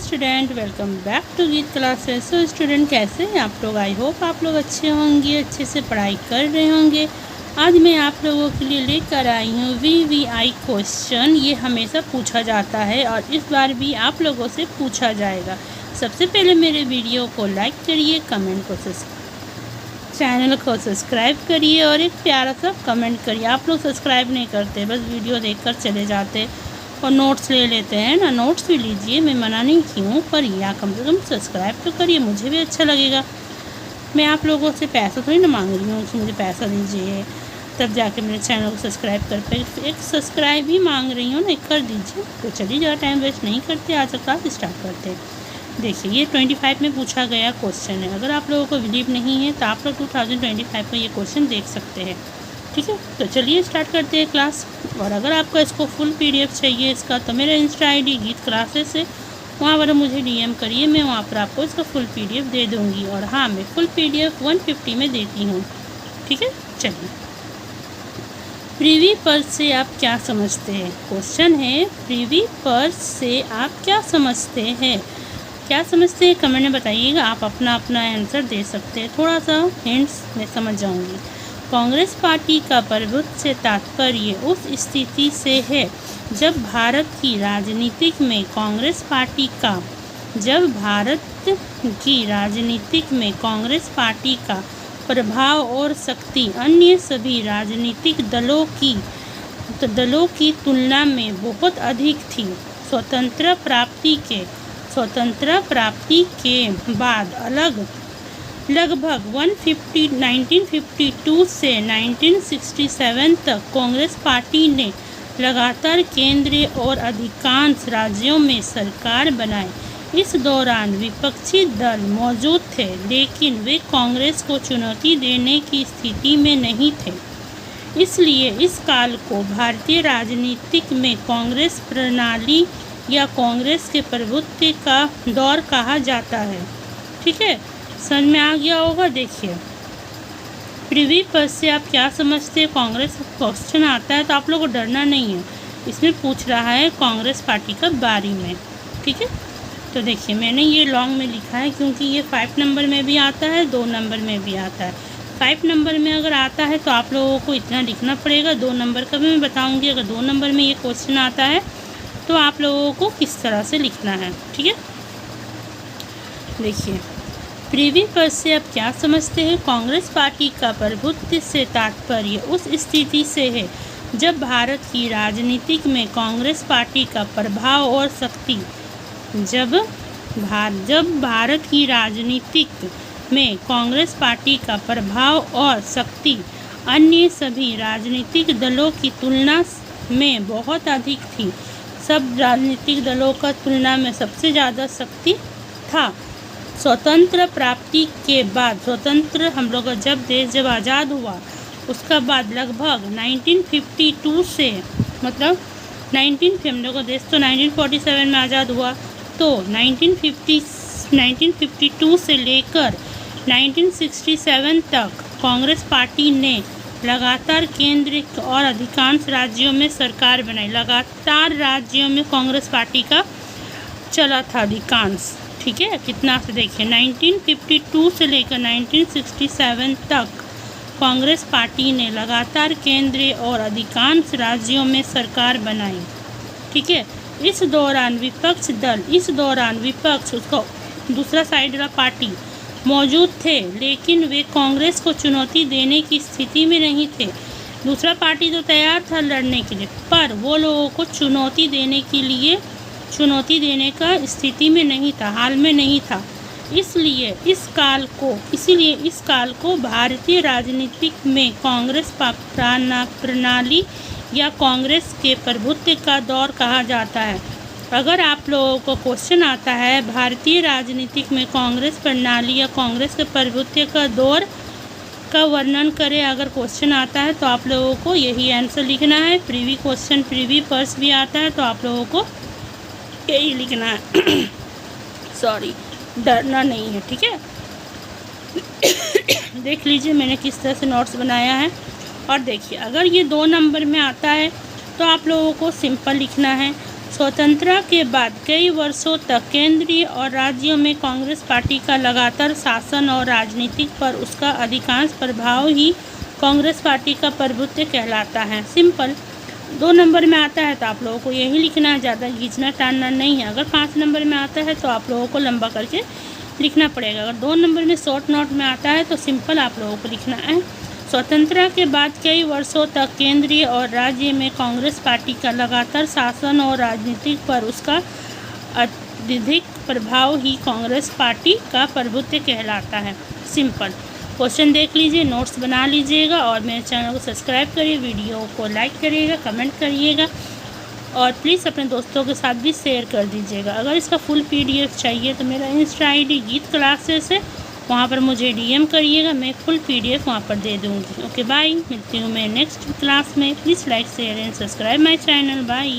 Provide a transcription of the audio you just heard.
Student, welcome back to गीत classes. So student, कैसे हैं आप लोग? आई होप आप लोग अच्छे होंगे, अच्छे से पढ़ाई कर रहे होंगे। आज मैं आप लोगों के लिए लेकर आई हूँ VVI क्वेश्चन। ये हमेशा पूछा जाता है और इस बार भी आप लोगों से पूछा जाएगा। सबसे पहले मेरे वीडियो को लाइक करिए, कमेंट को चैनल को सब्सक्राइब करिए और एक प्यारा सा कमेंट करिए। आप लोग सब्सक्राइब नहीं करते, बस वीडियो देखकर चले जाते और नोट्स ले लेते हैं ना। नोट्स भी लीजिए, मैं मना नहीं की हूँ, पर या कम से कम सब्सक्राइब तो करिए, मुझे भी अच्छा लगेगा। मैं आप लोगों से पैसा थोड़ी ना मांग रही हूँ कि मुझे पैसा दीजिए तब जाके मेरे चैनल को सब्सक्राइब कर पाए। एक सब्सक्राइब ही मांग रही हूँ ना, कर दीजिए। तो चलिए ज़्यादा टाइम वेस्ट नहीं करते, आज क्लास स्टार्ट करते हैं। देखिए, ये 25 में पूछा गया क्वेश्चन है। अगर आप लोगों को बिलीव नहीं है तो आप लोग 2025 का ये क्वेश्चन देख सकते हैं। ठीक है, तो चलिए स्टार्ट करते हैं क्लास। और अगर आपको इसको फुल PDF चाहिए इसका, तो मेरा इंस्टा ID गीत क्लासेस है, वहाँ पर मुझे DM करिए, मैं वहाँ पर आपको इसका फुल PDF दे दूँगी। और हाँ, मैं फुल PDF 150 में देती हूँ। ठीक है, चलिए। प्रीवी पर्स से आप क्या समझते हैं? क्वेश्चन है, प्रीवी पर्स से आप क्या समझते हैं? क्या समझते हैं कमेंट में बताइएगा। आप अपना आंसर दे सकते हैं। थोड़ा सा हिंट्स मैं समझ जाऊँगी। कांग्रेस पार्टी का प्रभुत्व से तात्पर्य उस स्थिति से है जब भारत की राजनीति में कांग्रेस पार्टी का प्रभाव और शक्ति अन्य सभी राजनीतिक दलों की तुलना में बहुत अधिक थी। स्वतंत्रता प्राप्ति के बाद लगभग 1952 से 1967 तक कांग्रेस पार्टी ने लगातार केंद्रीय और अधिकांश राज्यों में सरकार बनाई। इस दौरान विपक्षी दल मौजूद थे, लेकिन वे कांग्रेस को चुनौती देने की स्थिति में नहीं थे। इसलिए इस काल को भारतीय राजनीति में कांग्रेस प्रणाली या कांग्रेस के प्रभुत्व का दौर कहा जाता है। ठीक है, समझ में आ गया होगा। देखिए, प्रीवी पर्स से आप क्या समझते हैं? कांग्रेस क्वेश्चन आता है तो आप लोगों को डरना नहीं है। इसमें पूछ रहा है कांग्रेस पार्टी का बारे में। ठीक है, तो देखिए, मैंने ये लॉन्ग में लिखा है क्योंकि ये 5 नंबर में भी आता है, 2 नंबर में भी आता है। 5 नंबर में अगर आता है तो आप लोगों को इतना लिखना पड़ेगा। 2 नंबर का भी मैं बताऊँगी। अगर 2 नंबर में ये क्वेश्चन आता है तो आप लोगों को किस तरह से लिखना है। ठीक है, देखिए, प्रीवी पर्स से आप क्या समझते हैं? कांग्रेस पार्टी का प्रभुत्व से तात्पर्य उस स्थिति से है जब भारत की राजनीति में कांग्रेस पार्टी का प्रभाव और शक्ति भारत की राजनीति में कांग्रेस पार्टी का प्रभाव और शक्ति अन्य सभी राजनीतिक दलों की तुलना में बहुत अधिक थी। सब राजनीतिक दलों का तुलना में सबसे ज़्यादा शक्ति था। स्वतंत्र प्राप्ति के बाद, हम लोग का जब आज़ाद हुआ उसका बाद लगभग 1952 से, मतलब हम लोग का देश तो 1947 में आज़ाद हुआ, तो 1952 से लेकर 1967 तक कांग्रेस पार्टी ने लगातार केंद्र और अधिकांश राज्यों में सरकार बनाई। लगातार राज्यों में कांग्रेस पार्टी का चला था अधिकांश। ठीक है, कितना से देखिए, 1952 से लेकर 1967 तक कांग्रेस पार्टी ने लगातार केंद्रीय और अधिकांश राज्यों में सरकार बनाई। ठीक है, इस दौरान विपक्ष उसका दूसरा साइड वाला पार्टी मौजूद थे, लेकिन वे कांग्रेस को चुनौती देने की स्थिति में नहीं थे। दूसरा पार्टी तो तैयार था लड़ने के लिए, पर वो लोगों को चुनौती देने का स्थिति में नहीं था, हाल में नहीं था। इसलिए इस काल को भारतीय राजनीति में कांग्रेस प्रणाली या कांग्रेस के प्रभुत्व का दौर कहा जाता है। अगर आप लोगों को क्वेश्चन आता है भारतीय राजनीति में कांग्रेस प्रणाली या कांग्रेस के प्रभुत्व का दौर का वर्णन करें, अगर क्वेश्चन आता है तो आप लोगों को यही आंसर लिखना है। प्रीवी पर्स भी आता है तो आप लोगों को यही लिखना है। सॉरी, डरना नहीं है। ठीक है, देख लीजिए मैंने किस तरह से नोट्स बनाया है। और देखिए, अगर ये 2 नंबर में आता है तो आप लोगों को सिंपल लिखना है। स्वतंत्रता के बाद कई वर्षों तक केंद्रीय और राज्यों में कांग्रेस पार्टी का लगातार शासन और राजनीति पर उसका अधिकांश प्रभाव ही कांग्रेस पार्टी का प्रभुत्व कहलाता है। सिंपल 2 नंबर में आता है तो आप लोगों को यही लिखना है, ज़्यादा खींचना टानना नहीं है। अगर 5 नंबर में आता है तो आप लोगों को लंबा करके लिखना पड़ेगा। अगर 2 नंबर में शॉर्ट नोट में आता है तो सिंपल आप लोगों को लिखना है। स्वतंत्रता के बाद कई वर्षों तक केंद्रीय और राज्य में कांग्रेस पार्टी का लगातार शासन और राजनीति पर उसका अत्यधिक प्रभाव ही कांग्रेस पार्टी का प्रभुत्व कहलाता है। सिंपल क्वेश्चन देख लीजिए, नोट्स बना लीजिएगा और मेरे चैनल को सब्सक्राइब करिए, वीडियो को लाइक करिएगा, कमेंट करिएगा और प्लीज़ अपने दोस्तों के साथ भी शेयर कर दीजिएगा। अगर इसका फुल PDF चाहिए तो मेरा इंस्टा ID गीत क्लासेस है, वहाँ पर मुझे DM करिएगा, मैं फुल PDF वहाँ पर दे दूँगी। ओके बाय, मिलती हूँ मैं नेक्स्ट क्लास में। Please like share and subscribe my channel. Bye.